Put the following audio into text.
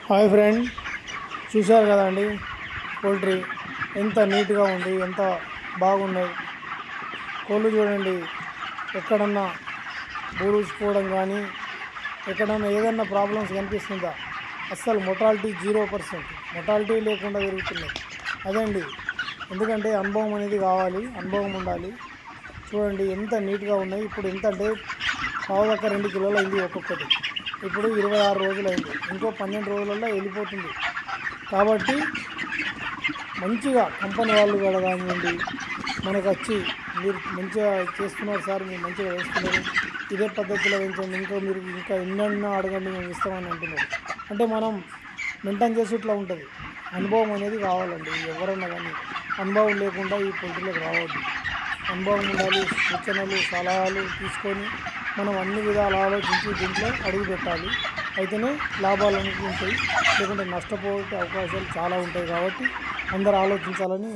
Hi friend, చూశారు కదండి poultry ఎంత నీట్గా ఉంది, ఎంత బాగున్నాయి కోళ్ళు. చూడండి, ఎక్కడన్నా బూరుసిపోవడం కానీ ఎక్కడన్నా ఏదన్నా ప్రాబ్లమ్స్ కనిపిస్తుందా? అస్సలు మొటాలిటీ 0%, మొటాలిటీ లేకుండా పెరుగుతున్నాయి. అదండి, ఎందుకంటే అనుభవం అనేది కావాలి, అనుభవం ఉండాలి. చూడండి ఎంత నీట్గా ఉన్నాయి. ఇప్పుడు ఎంత అంటే పావుదక్క 2 కిలోలు అయింది ఒక్కొక్కటి. ఇప్పుడు 26 రోజులు అయింది, ఇంకో 12 రోజులలో వెళ్ళిపోతుంది. కాబట్టి మంచిగా కంపెనీ వాళ్ళు కూడా కానివ్వండి, మనకు వచ్చి మీరు మంచిగా చేస్తున్నారు సార్, మీరు మంచిగా వేస్తున్నారు, ఇదే పద్ధతిలో పెంచండి, మీరు ఇంకా ఎన్నెన్నో అడగండి, మేము ఇస్తామని అంటున్నారు. అంటే మనం మెయింటైన్ చేసి ఇట్లా ఉంటుంది. అనుభవం అనేది కావాలండి. ఎవరన్నా కానీ అనుభవం లేకుండా ఈ పొల్ట్రీలోకి రావద్దు. అనుభవం ఉండాలి. సూచనలు సలహాలు తీసుకొని మనం అన్ని విధాలు ఆలోచించి దీంట్లో అడుగు పెట్టాలి. అయితేనే లాభాలు అనేవి ఉంటాయి, లేకుంటే నష్టపోయే అవకాశాలు చాలా ఉంటాయి. కాబట్టి అందరూ ఆలోచించాలని